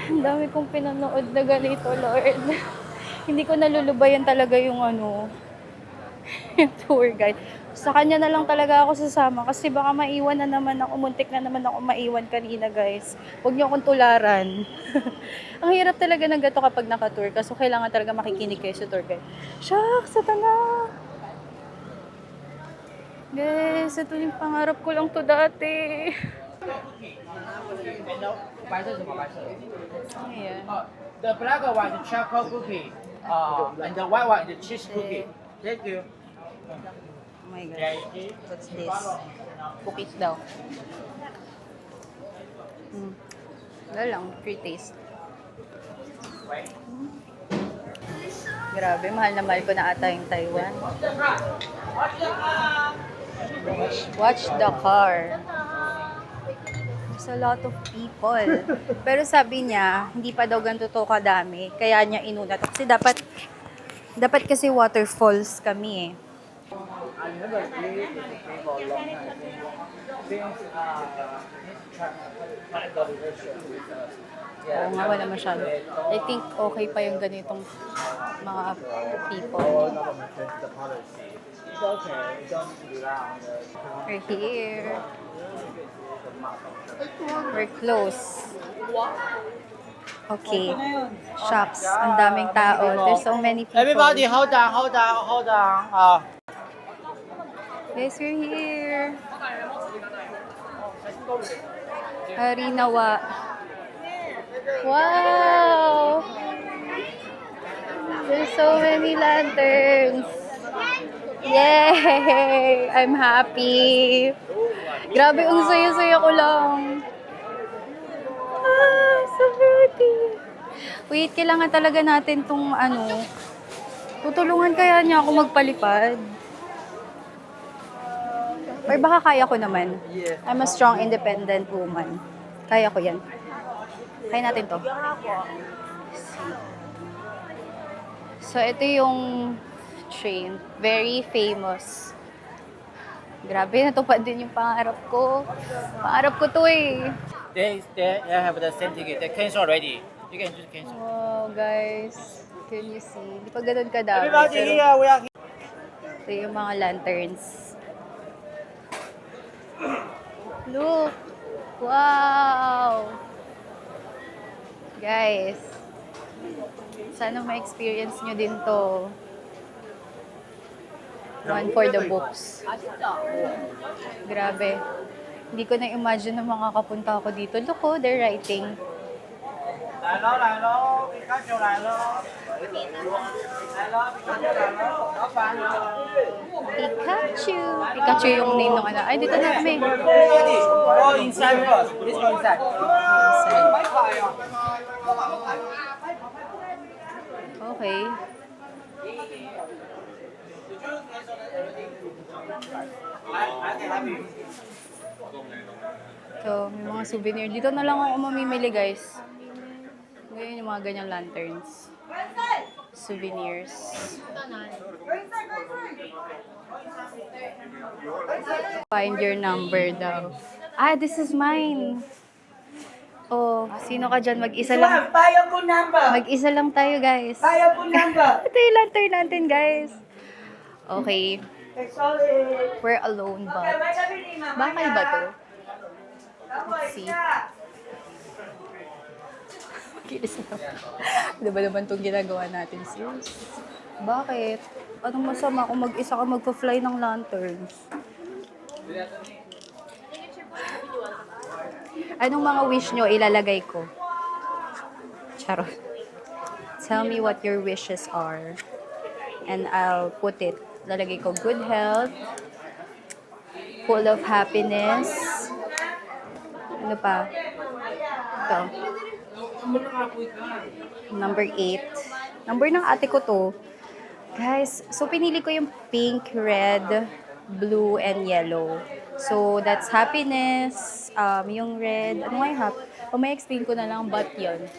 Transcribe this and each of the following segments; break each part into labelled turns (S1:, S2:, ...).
S1: Ang dami kong pinanood na ganito, Lord. Hindi ko nalulubayan talaga yung yung tour guide. Sa kanya na lang talaga ako sasama kasi baka maiwan na naman ako, muntik na naman ako maiwan kanina, guys. Huwag niyo akong tularan. Ang hirap talaga ng gato kapag naka-tour ka, so kailangan talaga makikinig kayo sa tour guide. Shucks, ito na! Guys, ito yung pangarap ko lang to dati. Ayan.
S2: The black one is chocolate cookie, and the white one is cheese cookie. Thank you.
S1: Oh my gosh. What's this? Cookies daw. Wala lang, free taste. Grabe, mahal na mahal ko na ata yung Taiwan. Watch the car. There's a lot of people. Pero sabi niya, hindi pa daw ganito to kadami. Kaya niya inuna. Kasi dapat kasi waterfalls kami eh.
S2: I never eat it for a long time. Since
S1: Oo nga, wala masyado. I think okay pa yung ganitong mga people. We're here. We're close. Okay. Shops. Ang daming tao. There's so many people.
S2: Everybody, hold on, hold on, hold on.
S1: Guys, we're here. Harinawa. Wow! There's so many lanterns. Yay! I'm happy. Grabe, ang saya-saya ko lang. Ah, so pretty. Wait, kailangan talaga natin tong tutulungan kaya niya ako magpalipad. Or baka kaya ko naman. I'm a strong, independent woman. Kaya ko yan. Kaya natin to. So, ito yung train. Very famous. Grabe, natupad din yung pangarap ko. Pangarap ko to eh.
S2: They have the same ticket. They cancel already. You can just cancel.
S1: Wow, guys. Can you see? Hindi pa ganun kadami.
S2: Everybody
S1: Pero
S2: here, we are here.
S1: ito yung mga lanterns. Look! Wow! Guys, sana ma-experience nyo din to. One for the books. Grabe. Hindi ko na-imagine na makakapunta ako dito. Look, oh, they're writing. Pikachu. Pikachu yung name ng ano. Ay, dito na kami.
S2: Go inside first. Please go inside.
S1: Okay. So, may mga souvenir. Dito na lang ako mamimili, guys. Ngayon yung mga ganyang lanterns. Souvenirs. Find your number daw. Ah, this is mine. Oh, sino ka dyan? Mag-isa lang.
S3: Payo po number.
S1: Mag-isa lang tayo, guys.
S3: Payo po number.
S1: Ito yung lantern natin, guys. Okay.
S3: Sorry.
S1: We're alone, but bakal ba to? Let's see. Kilis na. Diba naman itong ginagawa natin, sis? Bakit? Anong masama kung mag-isa ka magpa-fly ng lanterns? Anong mga wish nyo ilalagay ko? Charot. Tell me what your wishes are. And I'll put it. Lalagay ko good health, full of happiness. Ano pa? Ito. Number 8. Number ng ate ko to. Guys, so pinili ko yung pink, red, blue, and yellow. So, that's happiness. Yung red, ano nga yung may explain ko na lang, but yun.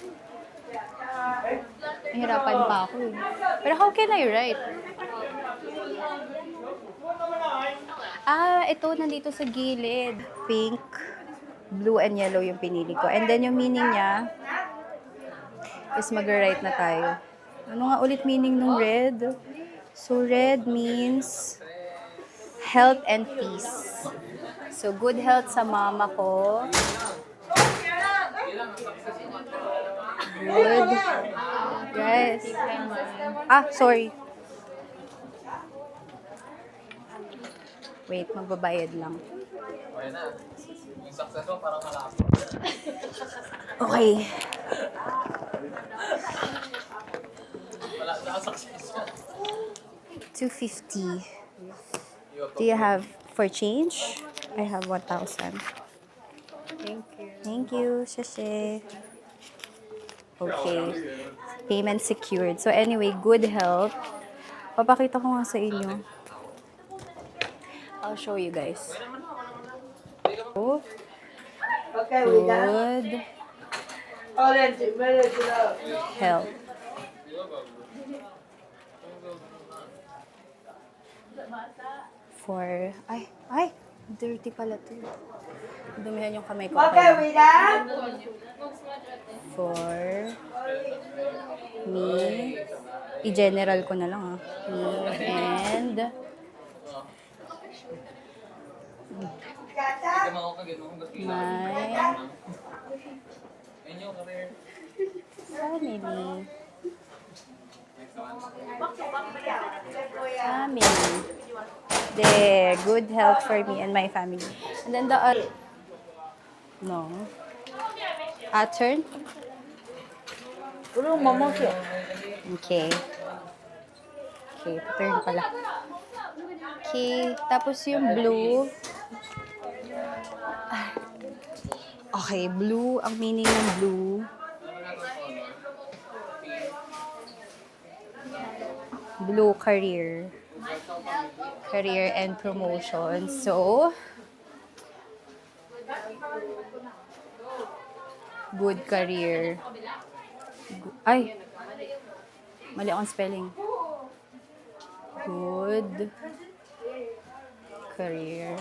S1: Nahirapan pa ako eh. Pero how can I write? Ito, nandito sa gilid. Pink, blue, and yellow yung pinili ko. And then yung meaning niya is mag-write na tayo. Ano nga ulit meaning ng red? So, red means health and peace. So, good health sa mama ko. Good. Guys. Sorry. Wait, magbabayad lang.
S4: Okay na. Yung success mo parang malapit.
S1: Okay.
S4: Wala na success yan.
S1: 250. Do you have for change? I have 1,000.
S3: Thank you.
S1: Thank you, Shashe. Okay. Payment secured. So anyway, good health. Papakita ko nga sa inyo. I'll show you guys. Oh,
S3: Okay, we done.
S1: good
S3: Orange, melon, love.
S1: health. For, ay, dirty pala to. Dumihan yung kamay ko.
S3: Okay, we done.
S1: For me, i-general ko na lang me and
S3: Gata.
S4: Gama ko kagano kung gato yun.
S1: my
S4: Ayun yung career.
S1: family. Family. There, good health for me and my family. And then the other, no. Turn?
S3: Puro mama siya.
S1: Okay. Okay, turn pala. Okay, tapos yung blue. Okay, blue. Ang meaning ng blue. Blue career. Career and promotion. So, good career. Ay! Mali akong spelling. Good career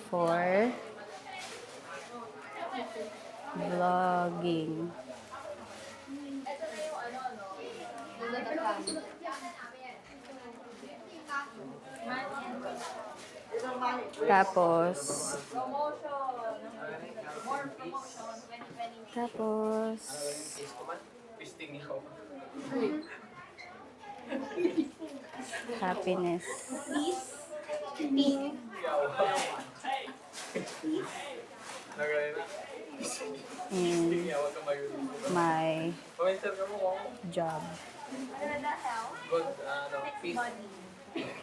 S1: for vlogging. Tapos,
S4: Pisting niya ako.
S1: happiness.
S4: Nagray na.
S1: In
S4: Yawa tumayo.
S1: my
S4: Pawinter ka mo kung
S1: job.
S4: good, peace.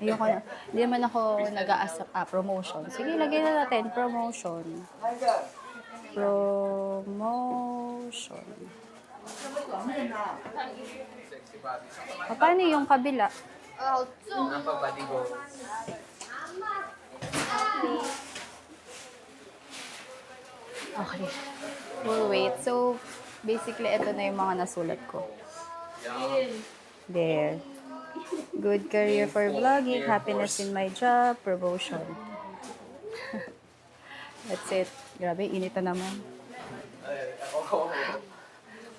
S1: Ayoko na. Hindi naman ako nag-a-accept promotion. Sige, lagyan na natin. Promotion. Promotion.
S4: Sexy body.
S1: Paano yung kabila?
S4: Ang pag-body goals.
S1: Okay. We'll wait. So, basically, ito na yung mga nasulat ko. There. Good career for vlogging, happiness in my job, promotion. That's it. Grabe, init na naman.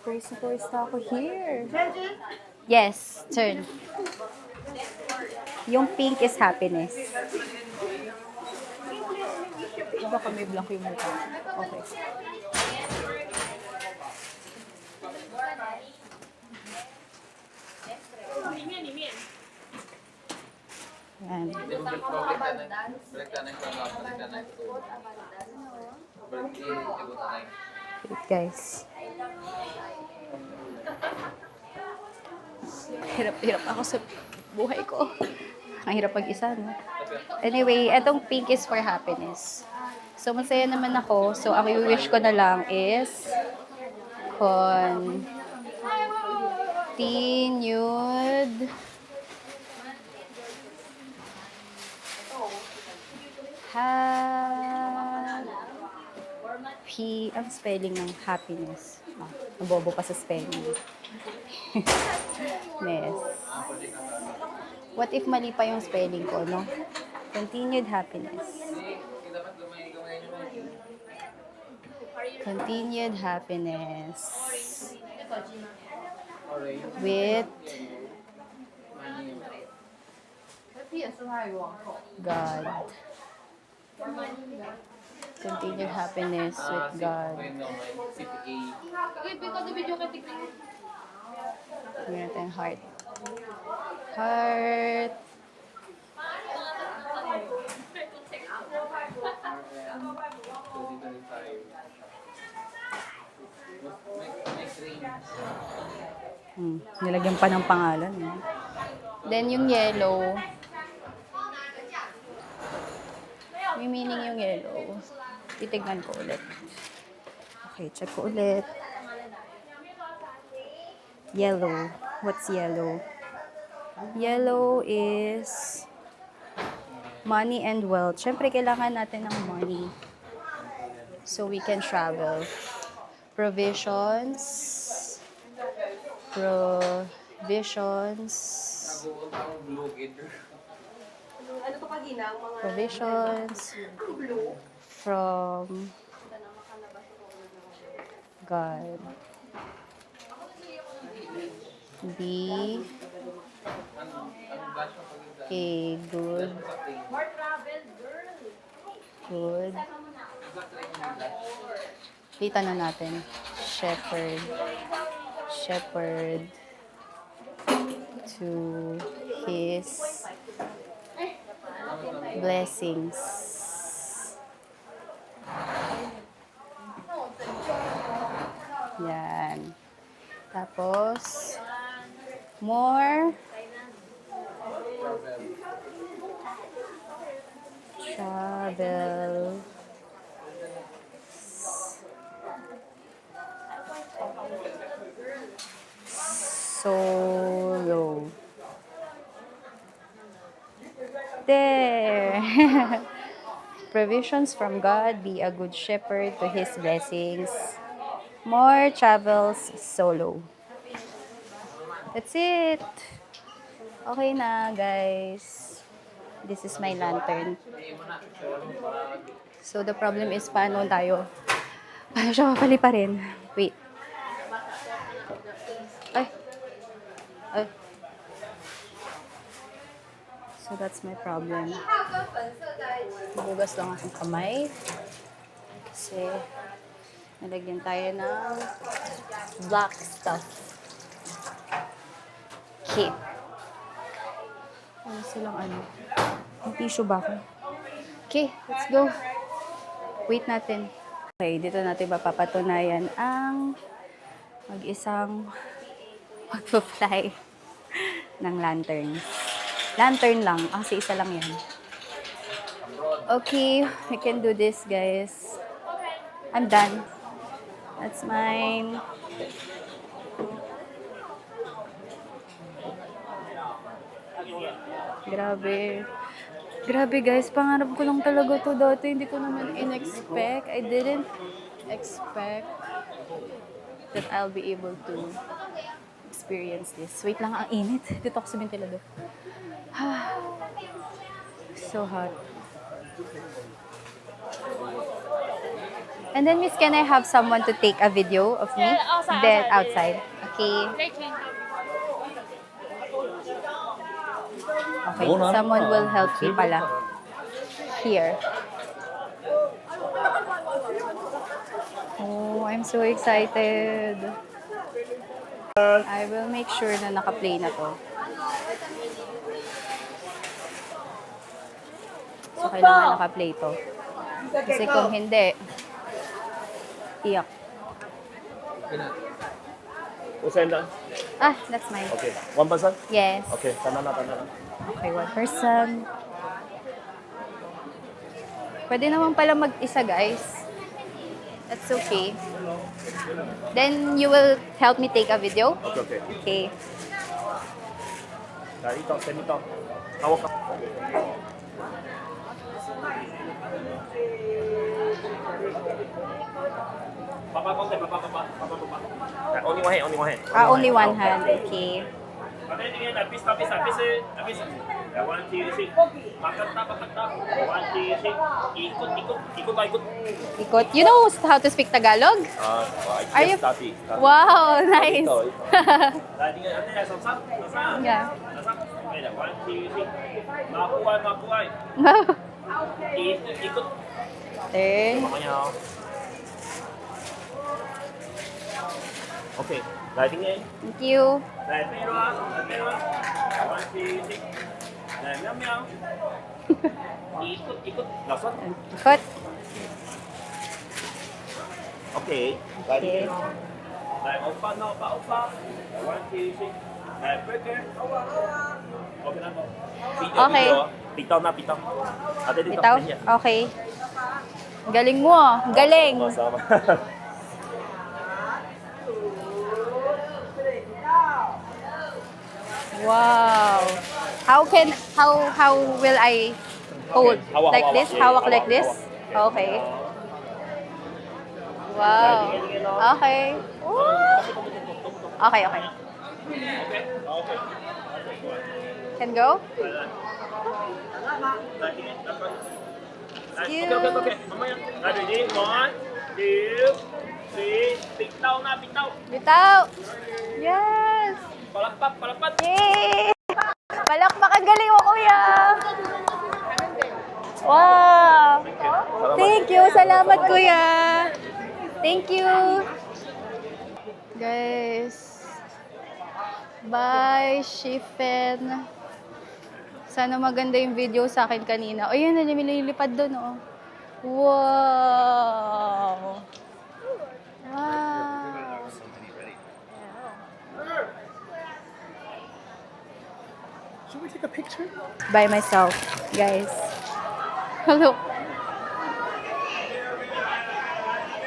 S1: First na ako here. Yes, turn. Yung pink is happiness. Baka may blank yung mukha. Okay. Yan.
S4: Hindi mo balik na yung program. Balik na yung balik na yung
S1: Wait, guys. Hirap ako sa buhay ko. Ang hirap mag-isa, no? Anyway, etong pink is for happiness. So, masaya naman ako. So, ang wish ko na lang is continued happy. Ang spelling ng happiness. Nabobo pa sa spelling. Yes. What if mali pa yung spelling ko, no? Continued happiness. Continued happiness. With God. Continued happiness with God. Meron tayong heart. Heart. Nilagyan pa ng pangalan. Eh. Then yung yellow. May meaning yung yellow. Titignan ko ulit. Okay, check ko ulit. Yellow. What's yellow? Yellow is money and wealth. Siyempre, kailangan natin ng money. So we can travel. Provisions. Provisions from God. Be a good kita na natin shepherd to his blessings. Yan. Tapos more travel solo. There. Provisions from God, be a good shepherd to his blessings. More travels solo. That's it. Okay na, guys. This is my lantern. So, the problem is, paano siya mapali pa rin? Wait. Ay. So, that's my problem. Bugas lang akong kamay. Kasi, nalagyan tayo ng black stuff. Okay. Ano silang May tissue ba ako? Okay, let's go. Wait natin. Okay, dito natin mapapatunayan ang mag-isang magpa-fly ng lantern. Lantern lang, kasi isa lang yan. Okay, we can do this, guys. I'm done. That's mine. Grabe. Grabe, guys. Pangarap ko lang talaga to dati. Hindi ko naman in-expect. I didn't expect that I'll be able to experience this. Wait lang, ang init. Dito ako sa ventilador. So hot. And then, Miss, can I have someone to take a video of me? Then, outside. Okay. Okay, someone will help me pala. Here. Oh, I'm so excited. I will make sure na naka-play na to. So, kailangan naka-play to. Kasi kung hindi, iyak.
S5: Usenda.
S1: Ah, that's mine.
S5: Okay. One person?
S1: Yes.
S5: Okay. Tanda na.
S1: Okay, one person. Pwede naman pala mag-isa, guys. That's okay. Then, you will help me take a video?
S5: Okay.
S1: Okay.
S5: Ito, send ito. Hawak ka. Papa. Only one hand.
S1: Only one hand. Okay.
S5: Pista. One, two, three. Pakata. One, two, three. Ikot.
S1: Ikot. You know how to speak Tagalog? Are you- Wow, nice. Yeah.
S5: One, two, three. Makuhay. Ikot.
S1: Turn.
S5: Mamaya. Okay. Diving in.
S1: Thank you.
S5: Diving in. One, two, three. Meow. Ikot. Lasot.
S1: Ikot.
S5: Okay. Diving in. Dive opa. One, two, three. Dive breaker. Okay na po.
S1: Okay.
S5: Pitaw na. Ate dito.
S1: Bitaw? Okay. Galing mo. Galing.
S5: Sama.
S1: Wow. How will I hold?
S5: Hawak,
S1: Like
S5: hawak.
S1: this?
S5: Yeah,
S1: Hawak
S5: hawak,
S1: like this?
S5: hawak.
S1: Okay. Wow. Okay. Ooh. Okay. Can go? Excuse.
S5: Okay. Mamaya. Ready? One, two, three. Pitaw na.
S1: Bitaw. Yes.
S5: Palakpak.
S1: Yay! Palakpakan galing mo, kuya! Wow! Thank you! Salamat, kuya! Thank you! Guys, bye, Shifen. Sana maganda yung video sa akin kanina. O, yun, nililipad doon, oh. Wow! Wow!
S5: Should we take a picture?
S1: By myself, guys. Hello.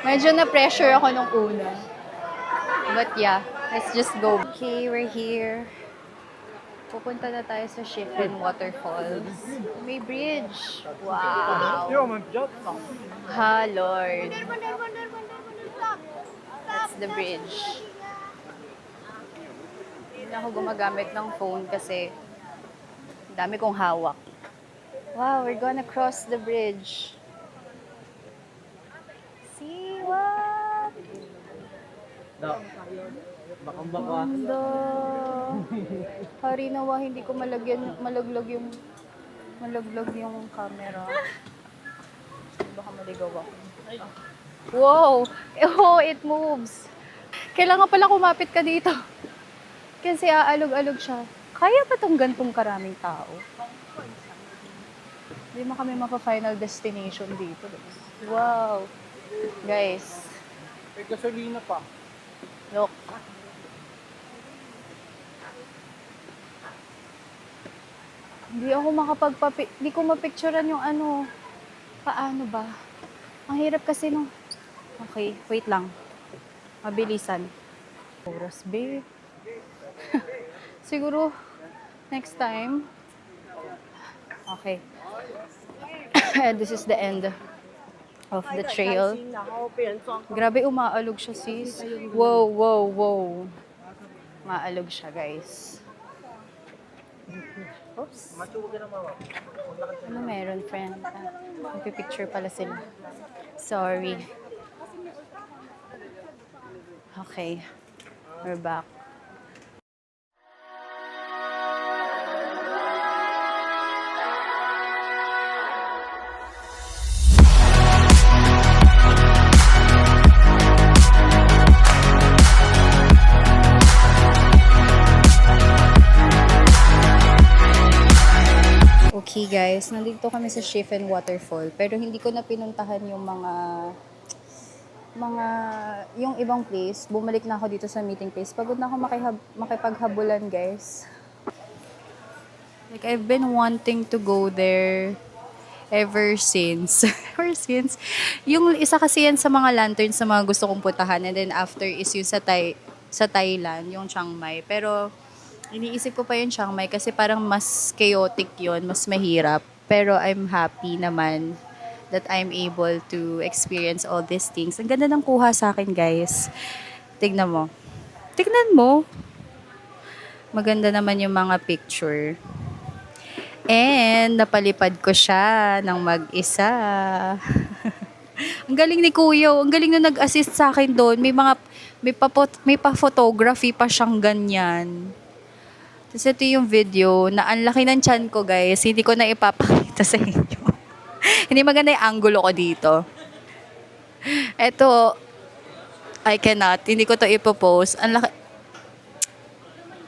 S1: Medyo na-pressure ako nung una. But yeah, let's just go. Okay, we're here. Pupunta na tayo sa Shifen Waterfalls. May bridge. Wow. Ha, Lord. That's the bridge. Hindi na ako gumagamit ng phone kasi dami kong hawak. Wow, we're gonna cross the bridge. See what? Ganda. Hari nawa, hindi ko malaglag yung camera. Baka maligaw ako. Wow! Oh, it moves. Kailangan pala kumapit ka dito. Kasi aalog-alog siya. Kaya ba itong gantong karaming tao? Hindi mo kami mapa-final destination dito. Wow! Guys.
S2: May gasolina pa.
S1: Look. Hindi ko mapicturean yung ano. Paano ba? Ang hirap kasi nung... Okay, wait lang. Mabilisan. Oras, babe. Siguro, next time. Okay. This is the end of the trail. Grabe, umaalog siya, sis. Wow. Maalog siya, guys. Oops. Ano meron, friend? Magpipicture pala sila. Sorry. Okay. We're back. Okay guys, nandito nandito kami sa Shifen Waterfall, pero hindi ko na pinuntahan yung yung ibang place. Bumalik na ako dito sa meeting place. Pagod na ako makipaghabulan, guys. Like, I've been wanting to go there ever since. Ever since. Yung isa kasi yan sa mga lanterns sa mga gusto kong puntahan. And then after is yung sa Thailand, yung Chiang Mai. Pero iniisip ko pa yung Chiang Mai kasi parang mas chaotic yun, mas mahirap. Pero I'm happy naman that I'm able to experience all these things. Ang ganda ng kuha sa akin, guys. Tignan mo. Tignan mo. Maganda naman yung mga picture. And napalipad ko siya ng mag-isa. Ang galing ni Kuya. Ang galing na nag-assist sa akin doon. May pa-photography pa siyang ganyan. Tapos ito yung video na ang laki ng tiyan ko, guys. Hindi ko na ipapakita sa inyo. Hindi maganda yung angulo ko dito. Ito, I cannot. Hindi ko to ipopost. Ang laki.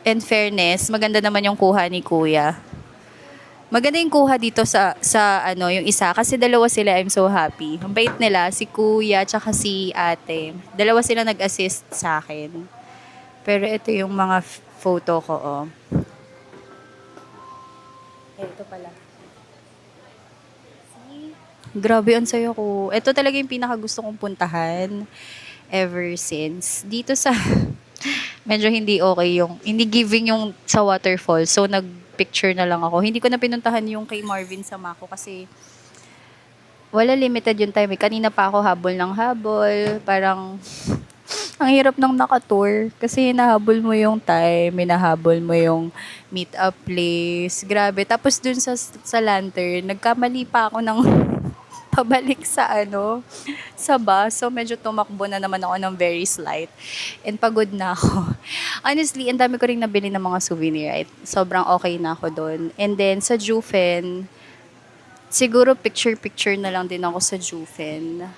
S1: In fairness, maganda naman yung kuha ni Kuya. Maganda yung kuha dito sa yung isa. Kasi dalawa sila, I'm so happy. Ang bait nila, si Kuya tsaka si Ate. Dalawa sila nag-assist sa akin. Pero ito yung mga photo ko, oh. Ito pala. Grabe, ang saya ko. Ito talaga yung pinakagusto kong puntahan ever since. Dito sa, medyo hindi okay yung, hindi giving yung sa waterfall. So, nag-picture na lang ako. Hindi ko na pinuntahan yung kay Marvin Samako kasi wala, limited yung time. Kanina pa ako habol ng habol. Parang, ang hirap ng naka-tour kasi hinahabol mo yung time, hinahabol mo yung meet-up place. Grabe. Tapos dun sa lantern, nagkamali pa ako ng pabalik sa sa bus. So, medyo tumakbo na naman ako ng very slight. And pagod na ako. Honestly, ang dami ko rin nabili ng mga souvenir. Right? Sobrang okay na ako doon. And then, sa Jufen, siguro picture-picture na lang din ako sa Jufen.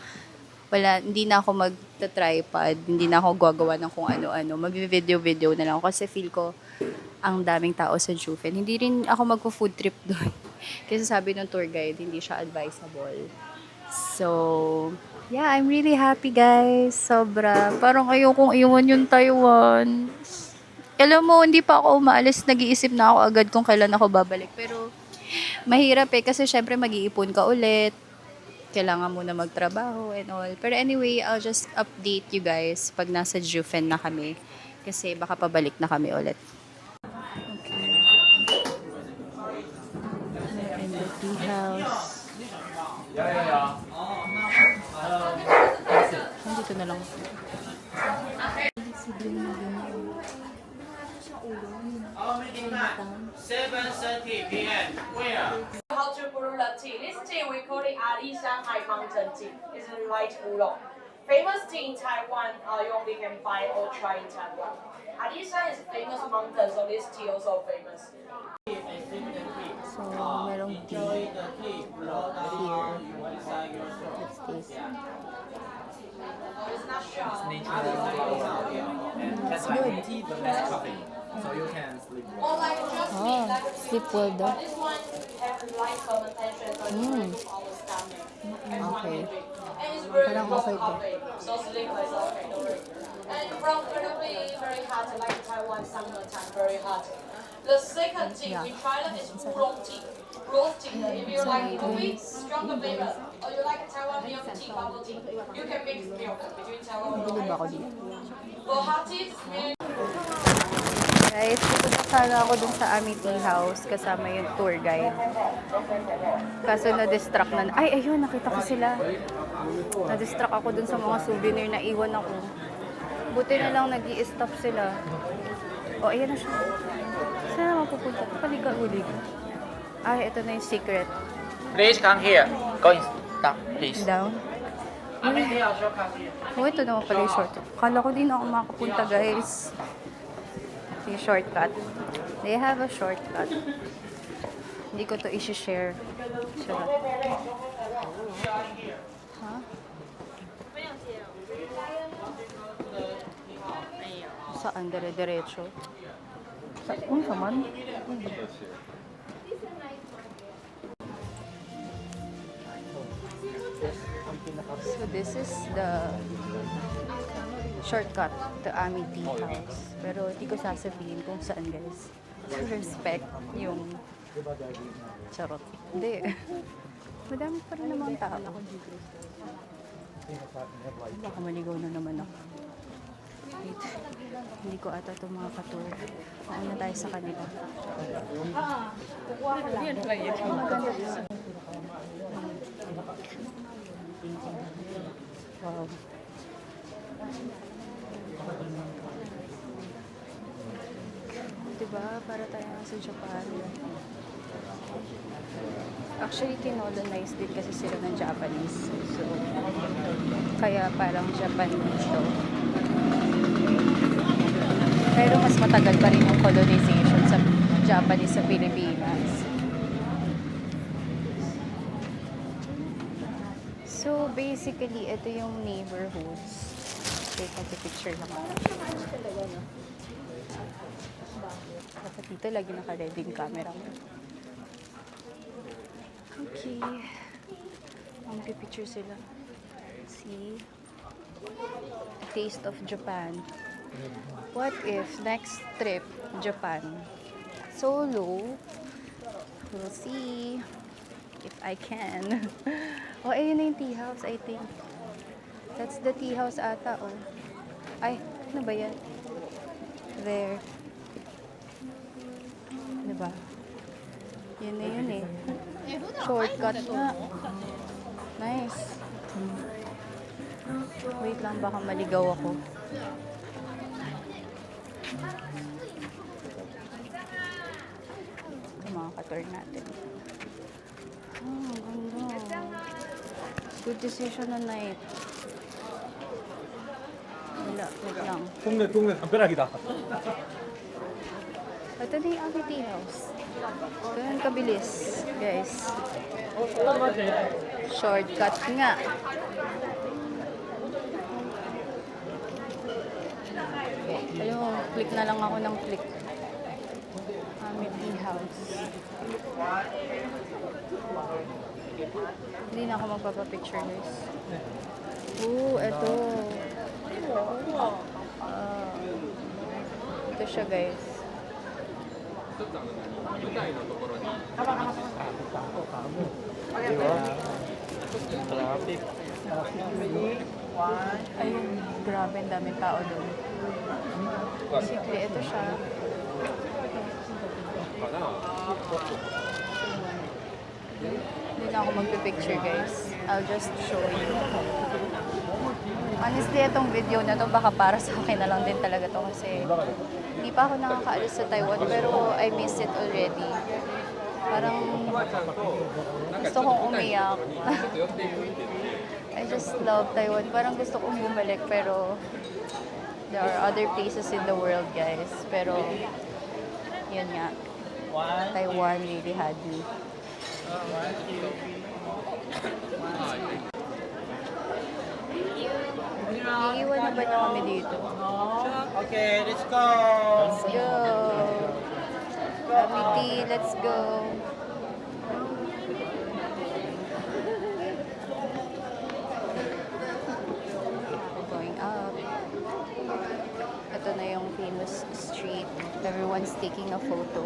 S1: Wala, hindi na ako mag-tripod. Hindi na ako gagawa ng kung ano-ano. Mag-video-video na lang ako kasi feel ko ang daming tao sa Jufen. Hindi rin ako magpo-food trip doon. Kasi sabi ng tour guide, hindi siya advisable. So, yeah, I'm really happy, guys. Sobra. Parang ayokong iwan yung Taiwan. Alam mo, hindi pa ako umaalis. Nag-iisip na ako agad kung kailan ako babalik. Pero, mahirap kasi syempre mag-iipon ka ulit. Kailangan mo na magtrabaho and all. Pero anyway, I'll just update you guys pag nasa Jufen na kami. Kasi baka pabalik na kami ulit. Okay. And the tea house. Nandito na lang.
S2: Our meeting time, 7:30 p.m. Where?
S3: How to brew the tea? This tea we call it Alishan High Mountain tea. It's a light oolong. Famous tea in Taiwan, you only can buy or try in Taiwan. Alishan is a famous mountain, so this tea also famous.
S1: So, merong tea here. Let's taste.
S3: It's not sharp.
S2: That's like tea, but less coffee. So you can sleep.
S3: Or like just
S1: Oh,
S3: meat, like
S1: sleep well daw.
S3: this one have light fermentation, so it's very good for our stomach. And
S1: Okay.
S3: And it's very
S1: Parang
S3: good
S1: okay to.
S3: coffee. So sleep is okay, don't worry. And from Philippines, very hot, like Taiwan summertime, very hot. The second tea we try that is oolong tea. Oolong tea. If you like coffee, stronger flavor, or you like Taiwan milk tea, bubble tea, you can mix milk between Taiwan and
S1: Bilib ako dito.
S3: For hot tea, milk.
S1: Guys, dito na sana ako dun sa aming tea house kasama yung tour guide. Kaso na-distract na. Ay, ayun, nakita ko sila. Na-distract ako dun sa mga souvenir na iwan ako. Buti na lang nag-i-stop sila. Oh, ayan na siya. Saan naman pupunta? Paliga-ulig. Ay, ito na yung secret.
S2: Please come here. Go in. Down, please.
S1: Down.
S2: I'm here. I'll show come here.
S1: Oh, ito naman pala yung shortcut. Kala ko din ako makapunta, guys. Yung shortcut. They have a shortcut. Hindi ko to i-share. Charot. Ha? Saan? Dire-diretso? Saan man? So this is the shortcut to Amity House. Pero di ko sasabihin kung saan, guys. To respect yung charot. Hindi. Madami pa rin namang tao. Baka maligaw na naman ako. Wait. Hindi ko ata itong mga katour. Mauna tayo sa kanila. Maganda. Wow. Diba? Para tayo sa Japan. Actually, kinolonize din kasi sila ng Japanese. So, kaya parang Japanese to. Pero mas matagal pa rin yung colonization sa Japanese sa Pilipinas. So, basically, ito yung neighborhoods. Wait, mag-picture lang ako. Dapat dito lagi naka-ready yung camera mo. Okay. Mag-picture sila. See? Taste of Japan. What if next trip, Japan? Solo. We'll see if I can. Oh, ayun na yung tea house, I think. That's the tea house ata, oh. Ay, ano ba yan? There. Diba? Yun na yun eh. Shortcut nga. Nice. Wait lang, baka maligaw ako. Ito, mga ka-tour natin. Oh, ganda. Good decision na night. Wala, wait lang.
S6: 동네 담벼락이다.
S1: Ito na yung Amity House. Ganun kabilis, guys. Shortcut nga. Ayun, click na lang ako ng click. Amity House. Hindi na ako magpapapicture, guys. Eto. Ito siya, guys. Ayun, grabe, ang daming tao doon. Simple, ito siya. Hindi na ako magpipicture, guys. I'll just show you. Honestly, itong video na to baka para sa akin na lang din talaga to kasi hindi pa ako nakakaalis sa Taiwan pero I miss it already. Parang gusto kong umiyak. I just love Taiwan. Parang gusto kong bumalik pero there are other places in the world, guys. Pero yun nga. Taiwan really had me. Iiwan na ba niya kami dito?
S2: Okay, let's go.
S1: Let's go! Amity, let's go! We're going up. Ito na yung famous street. Everyone's taking a photo.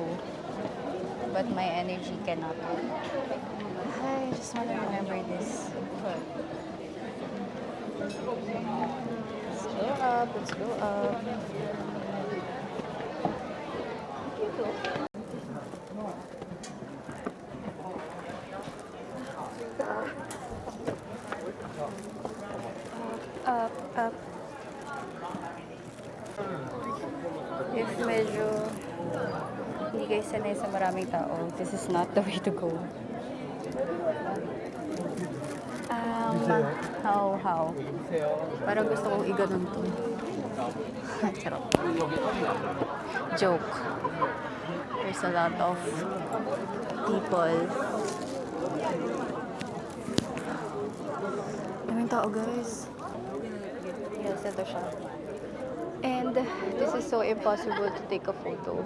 S1: But my energy cannot. I just want to remember this. Let's go up, let's go up. Up. If medyo hindi kayo sanay sa maraming tao, this is not the way to go. How? Parang gusto kong iganon to. Charot. Joke. There's a lot of people. Daming tao, guys. Yes, ito siya. And this is so impossible to take a photo.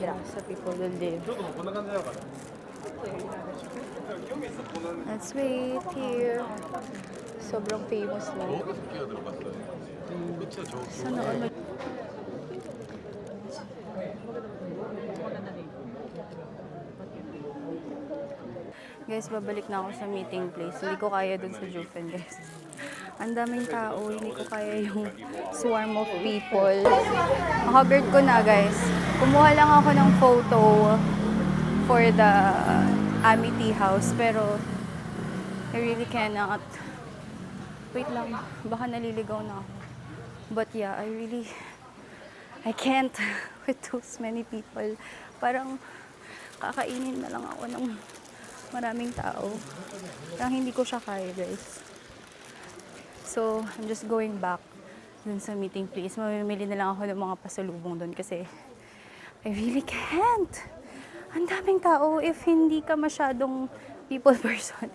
S1: Sa people will live. Let's wait here. Sobrang famous na. Sana all Guys, babalik na ako sa meeting place. Hindi ko kaya dun sa Jufen, guys. Ang daming tao, hindi ko kaya yung swarm of people. Haggard ko na, guys. Kumuha lang ako ng photo for the Amity House, pero I really cannot. Wait lang, baka naliligaw na ako. But yeah, I can't with those many people. Parang kakainin na lang ako ng maraming tao. Parang hindi ko siya kaya, guys. So, I'm just going back dun sa meeting place. Mamimili na lang ako ng mga pasalubong dun kasi I really can't. Ang daming tao. If hindi ka masyadong people person,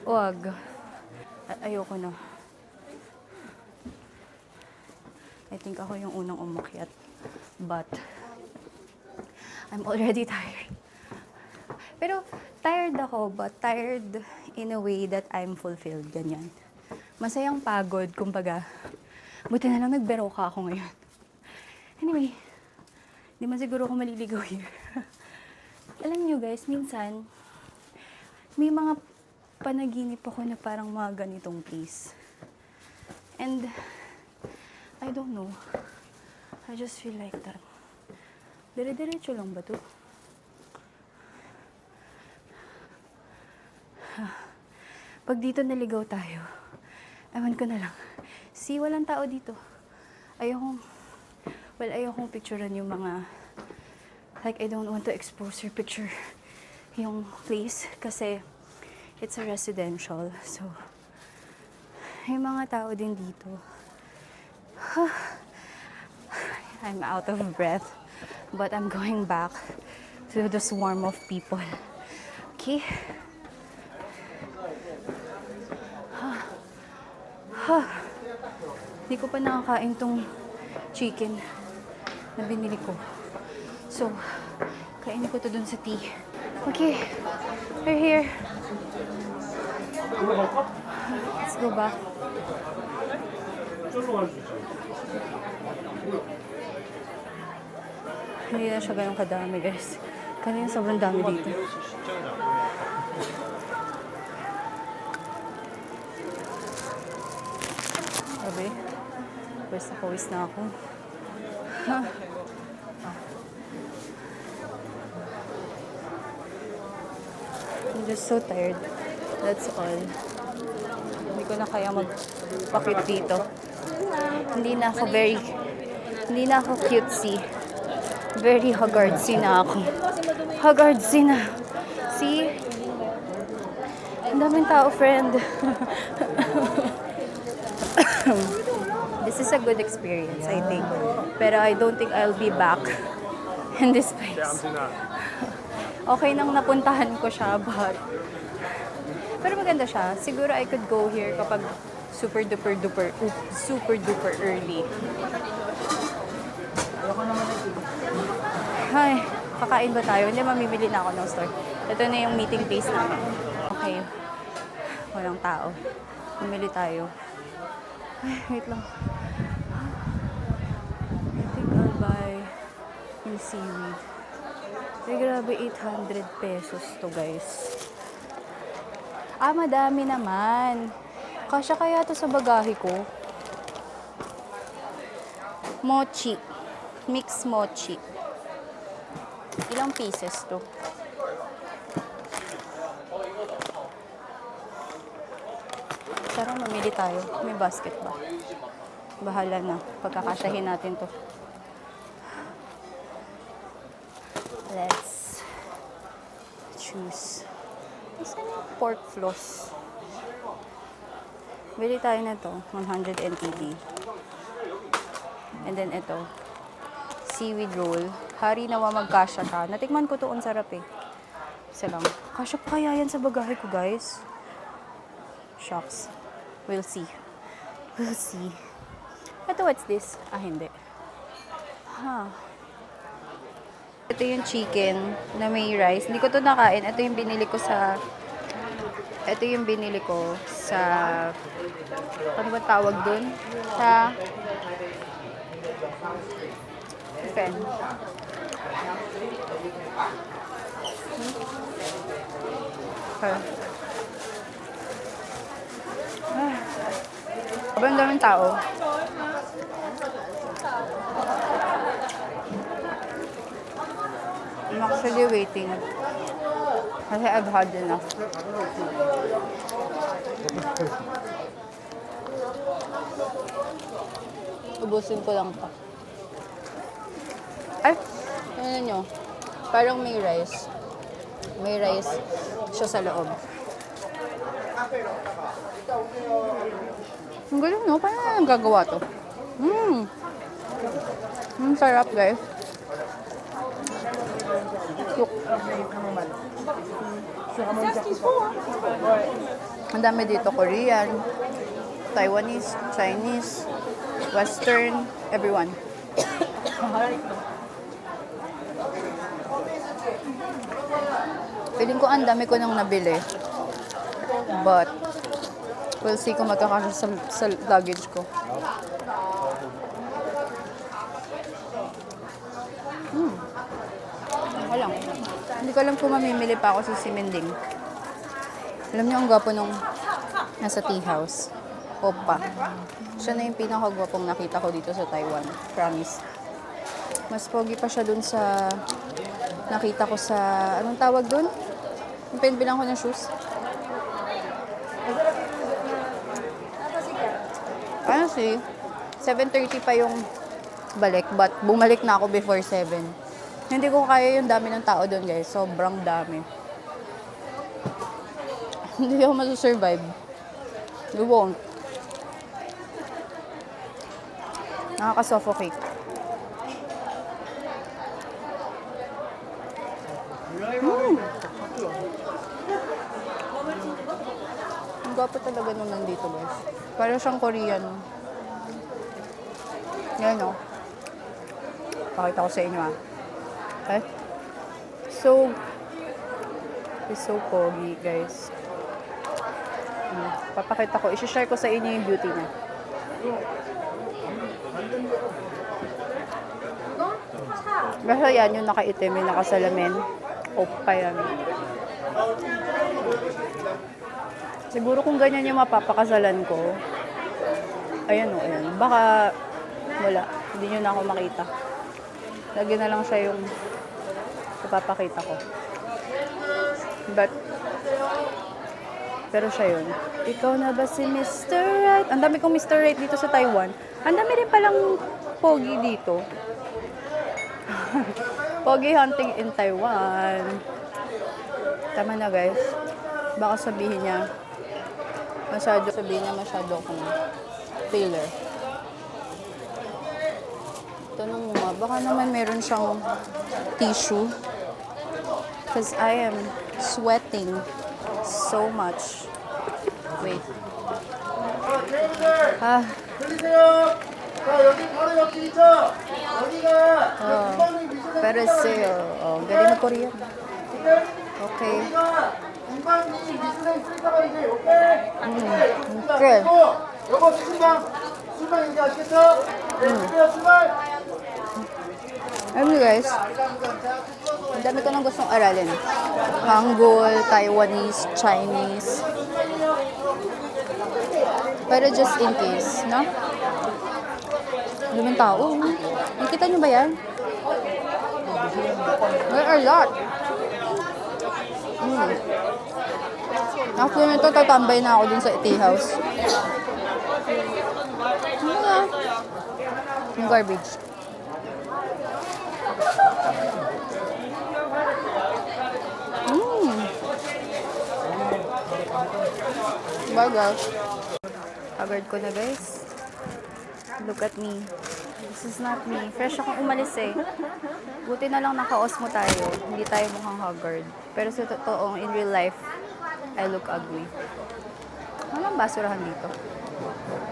S1: wag. Ayoko na. I think ako yung unang umakyat. But, I'm already tired. Pero, tired ako, but tired in a way that I'm fulfilled. Ganyan. Masayang pagod, kumbaga. Buti na lang nagberoka ako ngayon. Anyway, di man siguro ako maliligaw here. Alam niyo guys, minsan, may mga panaginip ako na parang mga ganitong place. And, I don't know. I just feel like that. Dire-diretso lang ba to? Pag dito naligaw tayo, ewan ko na lang. See, walang tao dito. Ayokong picturean yung mga, like, I don't want to expose your picture yung place kasi it's a residential. So, yung mga tao din dito. I'm out of breath, but I'm going back to the swarm of people. Okay? Hindi ko pa nakakain tong chicken na binili ko. So, kainin ko to dun sa tea. Okay, we're here. Let's go back. Hindi na siya ganun kadami, guys. Kanina sobrang dami dito. Sabi, pawis na ako. I'm just so tired. That's all. Hindi ko na kaya magpakit dito. Hindi na ako cutesy. Very haggardsy na ako. Haggardsy na. See? Ang daming tao, friend. This is a good experience, I think. Pero I don't think I'll be back in this place. Okay nang napuntahan ko siya, but pero maganda siya. Siguro I could go here kapag super duper early. Ay, kakain ba tayo? Hindi, mamimili na ako ng store. Ito na yung meeting place namin. Okay. Walang tao. Mamili tayo. Ay, wait lang. I think I'll buy yung seaweed. Ay, grabe, 800 pesos to, guys. Ah, madami naman. Kasya kaya to sa bagahe ko. Mochi. Mixed mochi. Ilang pieces to? Tara, mamili tayo. May basket ba? Bahala na. Pagkakasyahin natin to. Let's choose. Isa na yung pork floss. Bili tayo na to. 100 NTD. And then ito. Seaweed roll. Hari nawa magkasya siya. Natikman ko to, ang sarap eh. Isa lang. Kasya pa kaya yan sa bagahe ko, guys? Shucks. We'll see. We'll see. Ito, what's this? Ah, hindi. Ito yung chicken na may rice. Hindi ko to nakain. Ito yung binili ko sa Ito yung binili ko sa, ano ba tawag dun? Sa pen. Okay. Sobrang daming tao. I'm actually waiting. Kasi I've had enough. Ubusin ko lang pa. Ay, tingnan nyo. Parang may rice. May rice siya sa loob. Ang galing, no? Paano na gagawa to? Sarap, guys. Look. Ang dami dito, Korean, Taiwanese, Chinese, Western, everyone. Feeling ko ang dami ko nang nabili. But, we'll see kung magkakasya sa luggage ko. Alam. Hindi ko alam kung mamimili pa ako sa Simending. Alam niyo, ang gwapo nung nasa tea house. Oppa. Siya na yung pinakagwapong nakita ko dito sa Taiwan. Promise. Mas pogi pa siya dun sa nakita ko sa, anong tawag dun? Yung pinbilang ko ng shoes. Honestly, 7:30 pa yung balik, but bumalik na ako before 7. Hindi ko kaya yung dami ng tao doon, guys. Sobrang dami. Hindi ako masusurvive. You won't. Nakaka-suffocate. Ang gwapo talaga nung nandito, guys. Parang siyang Korean. Yan, no? Pakita ko sa inyo, ah. Okay? So, it's so pogi, guys. Papakita ko. I-share ko sa inyo yung beauty niya. Basta yan, yung nakaitim, yung nakasalamin. Oppa yan. Siguro kung ganyan yung mapapakasalan ko, ayan o, ayan. Baka, wala. Hindi nyo na ako makita. Lagyan na lang siya yung ipapakita ko. But, pero siya yun. Ikaw na ba si Mr. Right? Ang dami kong Mr. Right dito sa Taiwan. Ang dami rin palang pogi dito. Pogi hunting in Taiwan. Tama na, guys. Baka sabihin niya masyado akong failure. Tanong mo nga, baka naman meron siyang tissue. Because I am sweating so much. Wait. Ah. Pero sale. Oh, galing na Korean. Okay. Okay. Anyway, guys, ang dami ko nang gustong aralin. Hangul, Taiwanese, Chinese. Pero just in case, no? Lumang tao. Nakita nyo ba yan? There are a lot. After nito, tatambay na ako dun sa tea house. Ano nga? Yung garbage. Bye, guys. Haggard ko na, guys. Look at me. This is not me. Fresh akong umalis eh. Buti na lang naka-osmo tayo. Hindi tayo mukhang haggard. Pero sa totoo, in real life, I look ugly. Walang basurahan dito.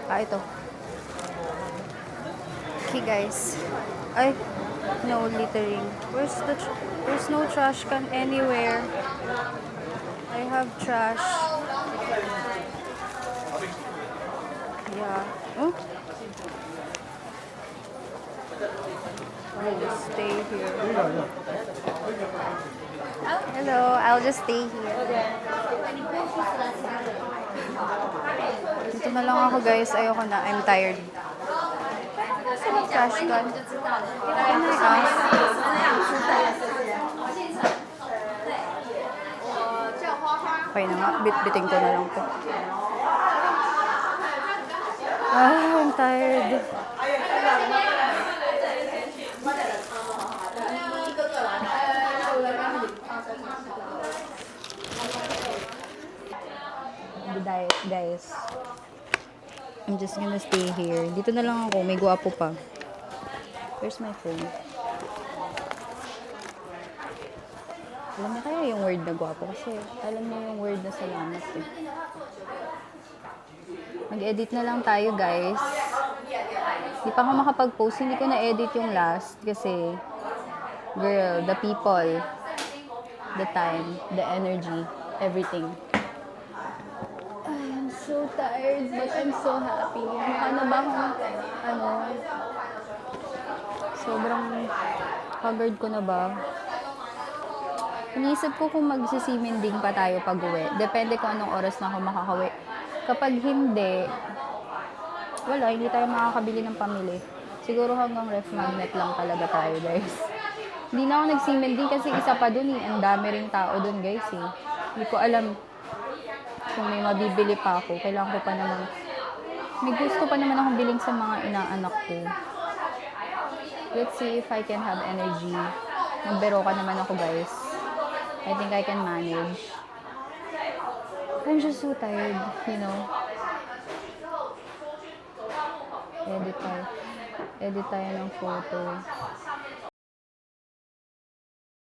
S1: Ah, ito. Okay, guys. Ay, no littering. There's no trash can anywhere. I have trash Yeah. Oh? I'll just stay here. Hello, I'll just stay here. Dito na lang ako guys. Ayoko na. I'm tired. Saan ang trash can? Can I ask? Okay na nga. Bit-biting ko na lang to. I'm tired. The diet, guys. I'm just gonna stay here. Dito na lang ako. May guwapo pa. Where's my phone? Alam niya kaya yung word na guwapo kasi alam niya yung word na salamat eh. Mag-edit na lang tayo guys. Hindi pa ako makapag-post. Hindi ko na-edit yung last kasi girl, the people, the time, the energy, everything. I'm so tired but I'm so happy. Mukha na ba akong sobrang haggard ko na ba? Iniisip ko kung magsisimending pa tayo pag-uwi. Depende kung anong oras na ako makakauwi. Kapag hindi, wala, hindi tayo makakabili ng pamili. Siguro hanggang ref magnet lang talaga tayo, guys. Hindi na ako nagsimending kasi isa pa dun eh. Ang dami ring tao dun, guys eh. Hindi ko alam kung may mabibili pa ako. Kailangan ko pa naman. May gusto pa naman akong biling sa mga inaanak ko. Let's see if I can have energy. Nagbero ka naman ako, guys. I think I can manage. I'm just so tired, you know. Edit tayo ng photo.